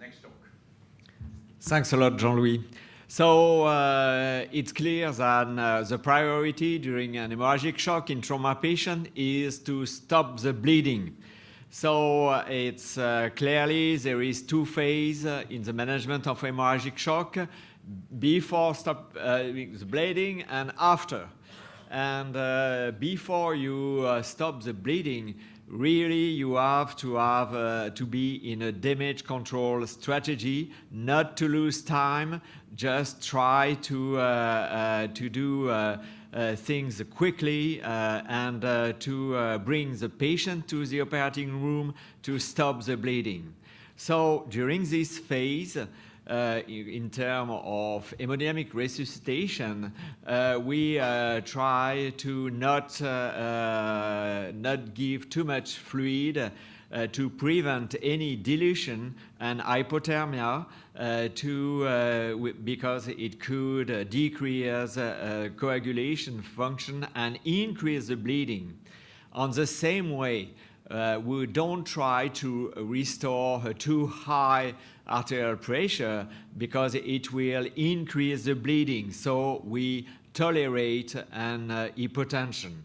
next talk. Thanks a lot, Jean-Louis. So it's clear that the priority during an hemorrhagic shock in trauma patient is to stop the bleeding. So it's clearly there is two phases in the management of hemorrhagic shock: before stop the bleeding and after. And before you stop the bleeding, really you have to be in a damage control strategy, not to lose time. Just try to do things quickly and to bring the patient to the operating room to stop the bleeding. So during this phase, in terms of hemodynamic resuscitation, we try to not give too much fluid to prevent any dilution and hypothermia because it could decrease coagulation function and increase the bleeding. On the same way, we don't try to restore a too high arterial pressure because it will increase the bleeding. So we tolerate an hypotension.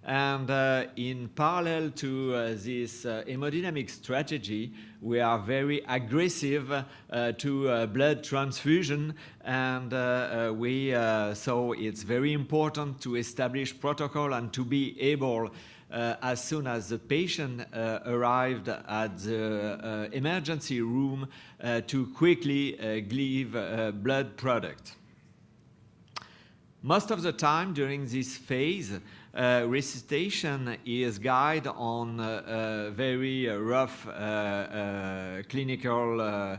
And in parallel to this hemodynamic strategy, we are very aggressive to blood transfusion, and so it's very important to establish protocol and to be able, as soon as the patient arrived at the emergency room, to quickly give blood product. Most of the time during this phase, resuscitation is guided on very rough clinical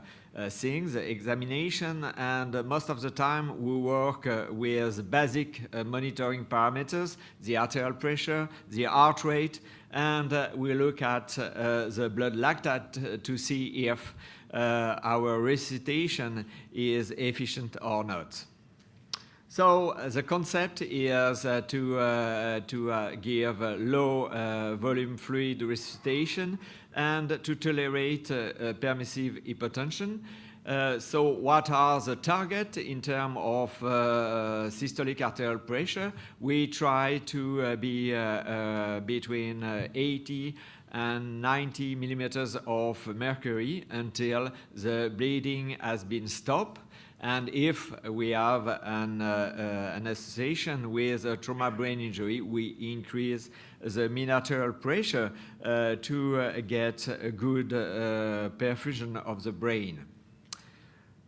things, examination, and most of the time we work with basic monitoring parameters: the arterial pressure, the heart rate, and we look at the blood lactate to see if our resuscitation is efficient or not. So the concept is to give low volume fluid resuscitation and to tolerate permissive hypotension. So what are the targets in terms of systolic arterial pressure? We try to be between 80 and 90 millimeters of mercury until the bleeding has been stopped. And if we have an association with a trauma brain injury, we increase the mean arterial pressure to get a good perfusion of the brain.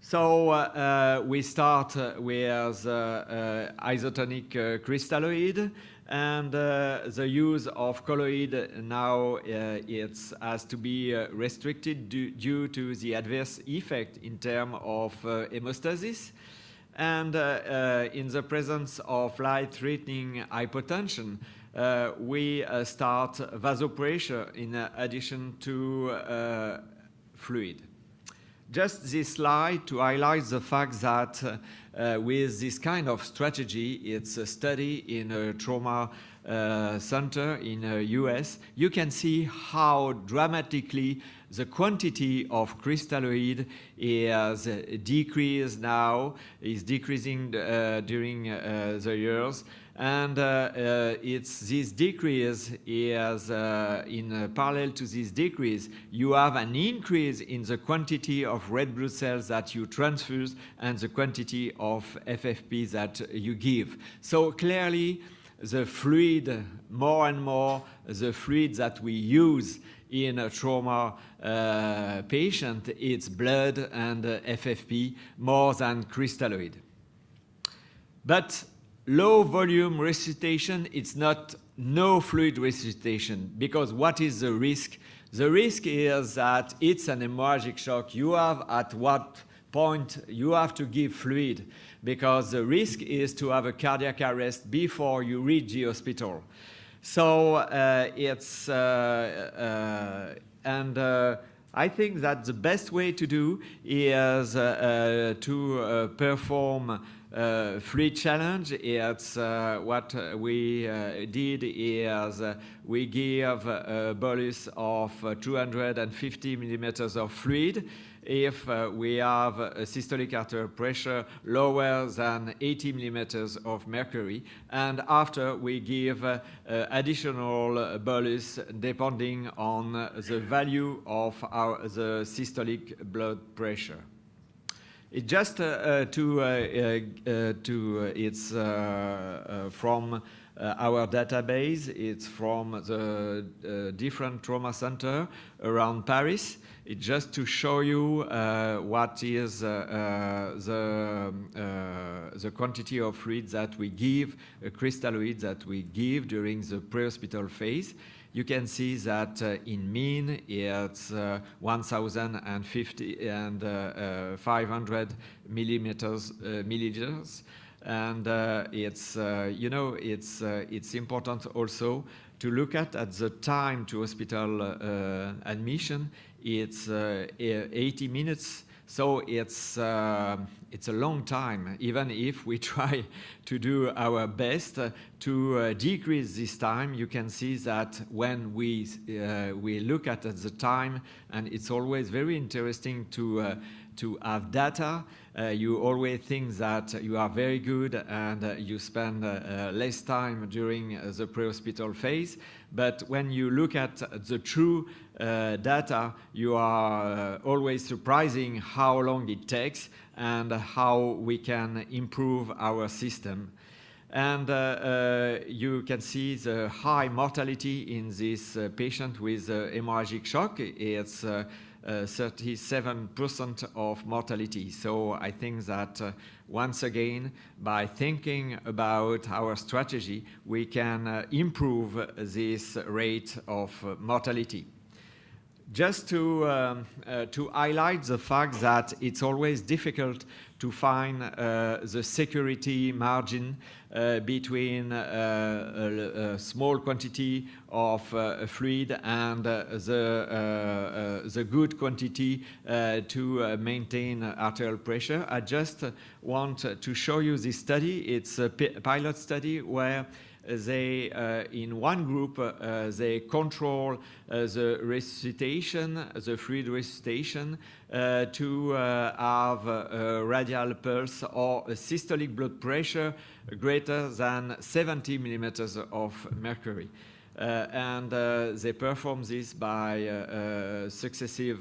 So we start with isotonic crystalloid, and the use of colloid now has to be restricted due to the adverse effect in terms of hemostasis. And in the presence of life-threatening hypotension, we start vasopressor in addition to fluid. Just this slide to highlight the fact that with this kind of strategy, it's a study in a trauma center in the US, you can see how dramatically the quantity of crystalloid is decreased now, is decreasing during the years. And it's this decrease is in parallel to this decrease, you have an increase in the quantity of red blood cells that you transfuse and the quantity of FFP that you give. So clearly, the fluid, more and more, the fluid that we use in a trauma patient, it's blood and FFP more than crystalloid. But low volume resuscitation, it's not no fluid resuscitation, because what is the risk? The risk is that it's an hemorrhagic shock. You have at what point you have to give fluid, because the risk is to have a cardiac arrest before you reach the hospital. So I think that the best way to do is to perform fluid challenge. It's what we did is we give a bolus of 250 millimeters of fluid if we have a systolic arterial pressure lower than 80 millimeters of mercury, and after we give additional bolus depending on the value of the systolic blood pressure. It just it's from our database. It's from the different trauma center around Paris. It's just to show you what is the quantity of fluid that we give, crystalloid that we give during the pre-hospital phase. You can see that in mean it's 1,050 and 500 milliliters, and it's it's important also to look at the time to hospital admission. It's 80 minutes. So it's a long time, even if we try to do our best to decrease this time. You can see that when we look at the time, and it's always very interesting to have data. You always think that you are very good and you spend less time during the pre-hospital phase. But when you look at the true data, you are always surprising how long it takes and how we can improve our system. And you can see the high mortality in this patient with hemorrhagic shock. It's 37% of mortality. So I think that once again, by thinking about our strategy, we can improve this rate of mortality. Just to highlight the fact that it's always difficult to find the security margin between a small quantity of fluid and the good quantity to maintain arterial pressure. I just want to show you this study. It's a pilot study where they, in one group, they control the resuscitation, the fluid resuscitation, to have a radial pulse or a systolic blood pressure greater than 70 millimeters of mercury. And they perform this by successive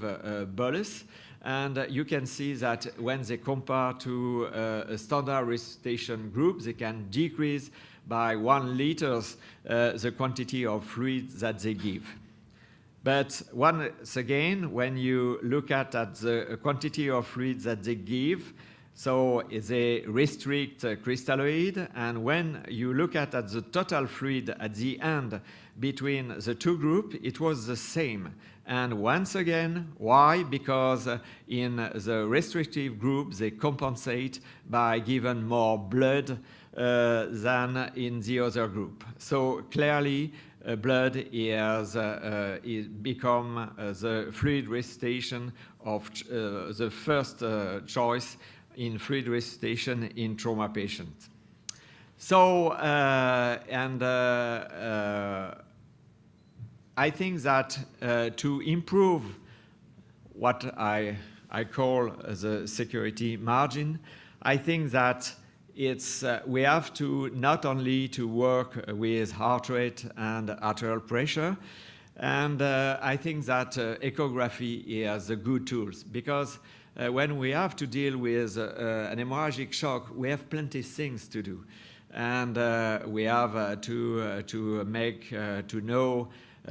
bolus. And you can see that when they compare to a standard resuscitation group, they can decrease by 1 liter the quantity of fluid that they give. But once again, when you look at the quantity of fluid that they give, so they restrict crystalloid, and when you look at the total fluid at the end between the two groups, it was the same. And once again, why? Because in the restrictive group, they compensate by giving more blood than in the other group. So clearly, blood is become the fluid resuscitation of the first choice in fluid resuscitation in trauma patients. So, I think that to improve what I call the security margin, I think that it's we have to not only to work with heart rate and arterial pressure, and I think that echography is a good tools, because when we have to deal with an hemorrhagic shock, we have plenty of things to do, and we have to make to know.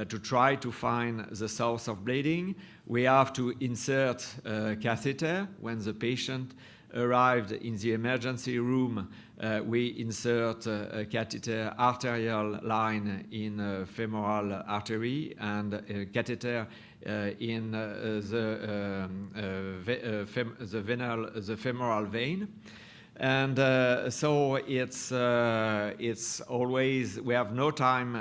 To try to find the source of bleeding. We have to insert a catheter. When the patient arrived in the emergency room, we insert a catheter arterial line in a femoral artery and a catheter in the femoral vein. And so it's always, we have no time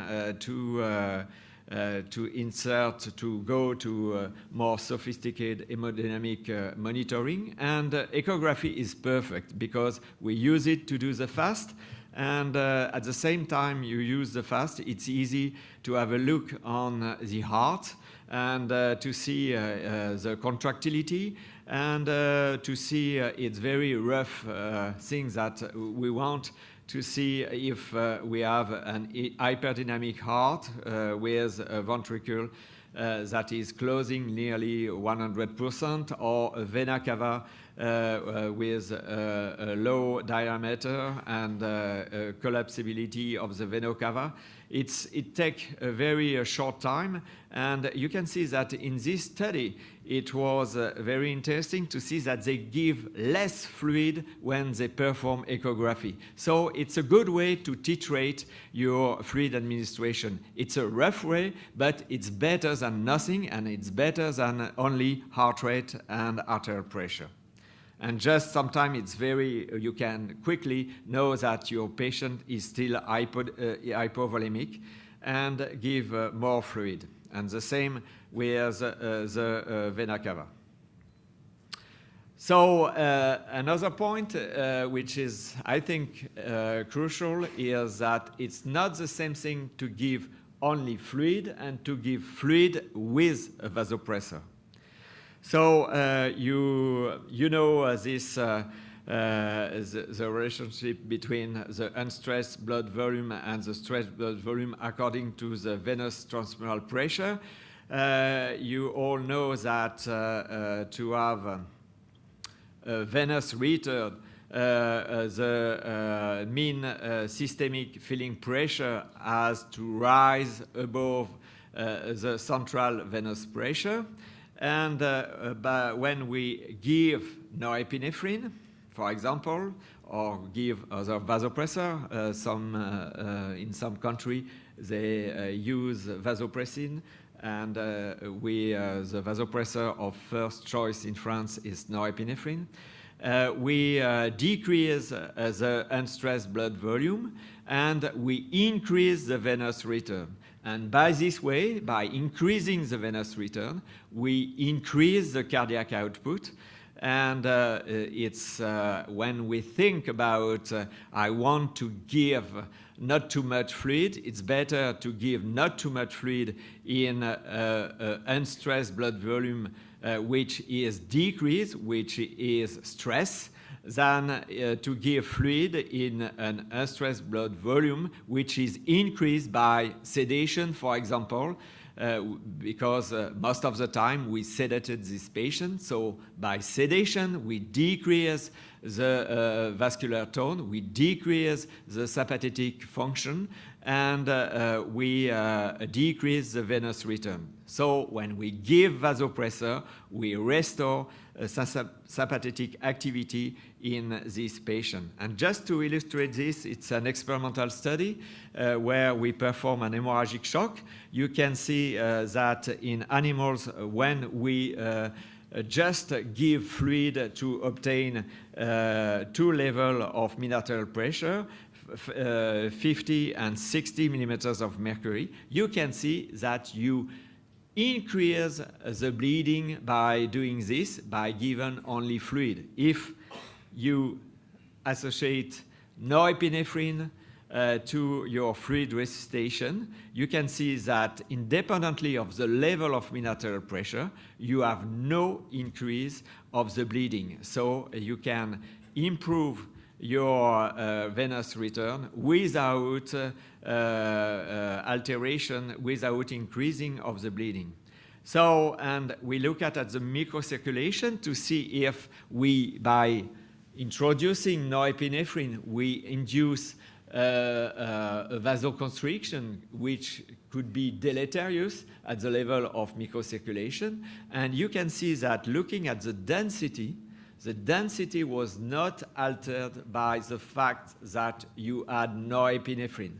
to go to more sophisticated hemodynamic monitoring. And echography is perfect because we use it to do the fast. And at the same time you use the fast, it's easy to have a look on the heart and to see the contractility and to see its very rough things that we want to see if we have an hyperdynamic heart with a ventricle that is closing nearly 100%, or a vena cava with a low diameter and collapsibility of the vena cava. It takes a very short time, and you can see that in this study it was very interesting to see that they give less fluid when they perform echography. So it's a good way to titrate your fluid administration. It's a rough way, but it's better than nothing, and it's better than only heart rate and arterial pressure. And just sometimes it's you can quickly know that your patient is still hypovolemic and give more fluid. And the same with the vena cava. So another point which is, I think, crucial is that it's not the same thing to give only fluid and to give fluid with a vasopressor. So you know this the relationship between the unstressed blood volume and the stressed blood volume according to the venous transmural pressure. You all know that to have a venous return, the mean systemic filling pressure has to rise above the central venous pressure. And when we give norepinephrine, for example, or give other vasopressor, in some country they use vasopressin, and the vasopressor of first choice in France is norepinephrine. We decrease the unstressed blood volume, and we increase the venous return. And by this way, by increasing the venous return, we increase the cardiac output. And it's when we think about I want to give not too much fluid, it's better to give not too much fluid in unstressed blood volume, which is decreased, which is stress, than to give fluid in an unstressed blood volume, which is increased by sedation, for example, because most of the time we sedated this patient. So by sedation, we decrease the vascular tone, we decrease the sympathetic function, and we decrease the venous return. So when we give vasopressor, we restore sympathetic activity in this patient. And just to illustrate this, it's an experimental study where we perform an hemorrhagic shock. You can see that in animals, when we just give fluid to obtain 2 levels of mean arterial pressure, 50 and 60 millimeters of mercury, you can see that you increase the bleeding by doing this, by giving only fluid. If you associate norepinephrine to your fluid resuscitation, you can see that independently of the level of mean arterial pressure, you have no increase of the bleeding. So you can improve your venous return without alteration, without increasing of the bleeding. So, and we look at the microcirculation to see if we, by introducing norepinephrine, we induce a vasoconstriction, which could be deleterious at the level of microcirculation. And you can see that looking at the density was not altered by the fact that you add norepinephrine.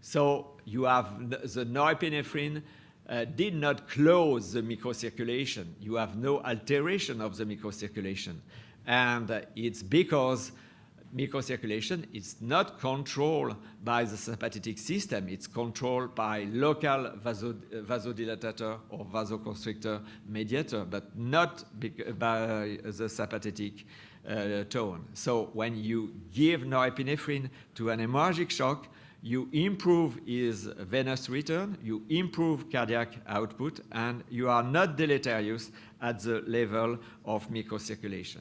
So you have the norepinephrine did not close the microcirculation. You have no alteration of the microcirculation. And it's because microcirculation is not controlled by the sympathetic system. It's controlled by local vasodilatator or vasoconstrictor mediator, but not by the sympathetic tone. So when you give norepinephrine to an hemorrhagic shock, you improve his venous return, you improve cardiac output, and you are not deleterious at the level of microcirculation.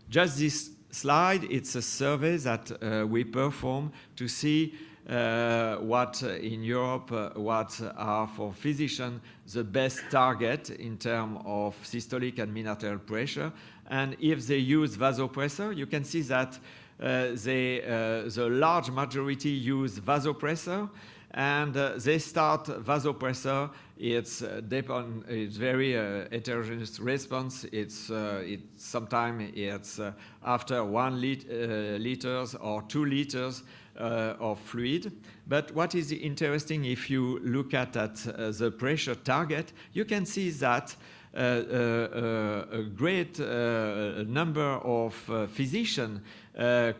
Just this slide, it's a survey that we perform to see what in Europe, what are for physicians the best target in terms of systolic and mean arterial pressure. And if they use vasopressor, you can see that the large majority use vasopressor, and they start vasopressor. It's very heterogeneous response. It's sometimes it's after 1 liters or 2 liters of fluid. But what is interesting, if you look at the pressure target, you can see that a great number of physicians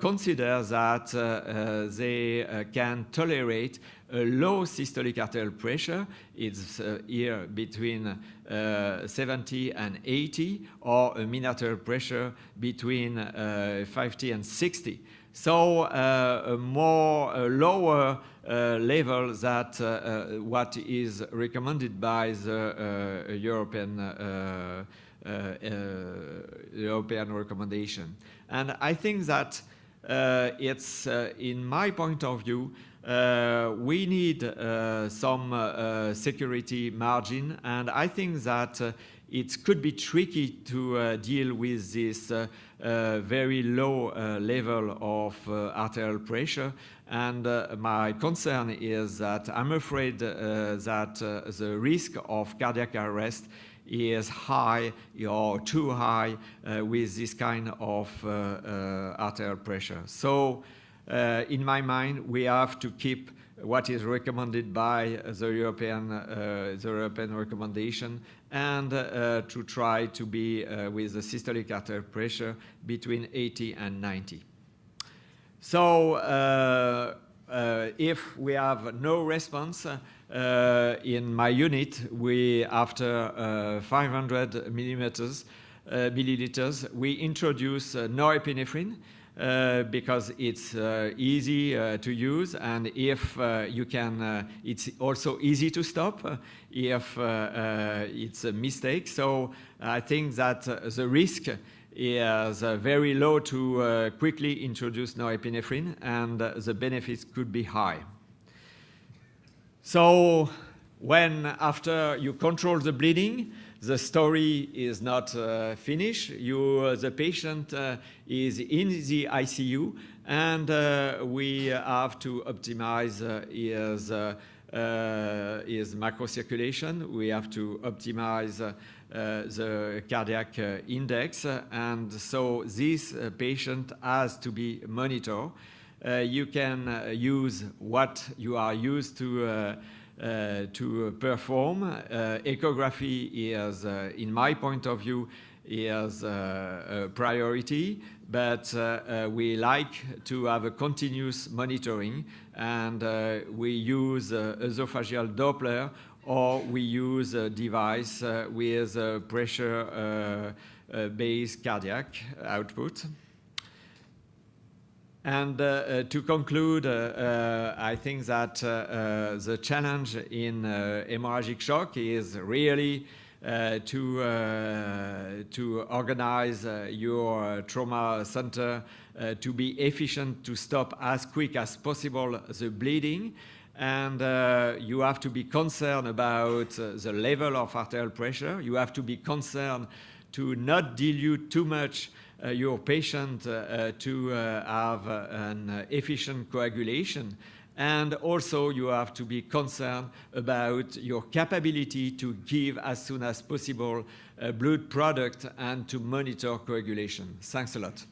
consider that they can tolerate a low systolic arterial pressure. It's here between 70 and 80, or a mean arterial pressure between 50 and 60. So a lower level that what is recommended by the European recommendation. And I think that it's, in my point of view, we need some security margin, and I think that it could be tricky to deal with this very low level of arterial pressure. And my concern is that I'm afraid that the risk of cardiac arrest is high or too high with this kind of arterial pressure. So in my mind, we have to keep what is recommended by the European recommendation, and to try to be with the systolic arterial pressure between 80 and 90. So if we have no response in my unit, we after 500 milliliters, we introduce norepinephrine. Because it's easy to use, and if you can, it's also easy to stop if it's a mistake. So I think that the risk is very low to quickly introduce norepinephrine, and the benefits could be high. So when after you control the bleeding, the story is not finished. The patient is in the ICU, and we have to optimize his macrocirculation. We have to optimize the cardiac index, and so this patient has to be monitored. You can use what you are used to perform. Echography is, in my point of view, is a priority, but we like to have a continuous monitoring, and we use esophageal Doppler, or we use a device with pressure-based cardiac output. And to conclude, I think that the challenge in hemorrhagic shock is really to organize your trauma center to be efficient, to stop as quick as possible the bleeding. And you have to be concerned about the level of arterial pressure. You have to be concerned to not dilute too much your patient to have an efficient coagulation. And also you have to be concerned about your capability to give as soon as possible a blood product and to monitor coagulation. Thanks a lot.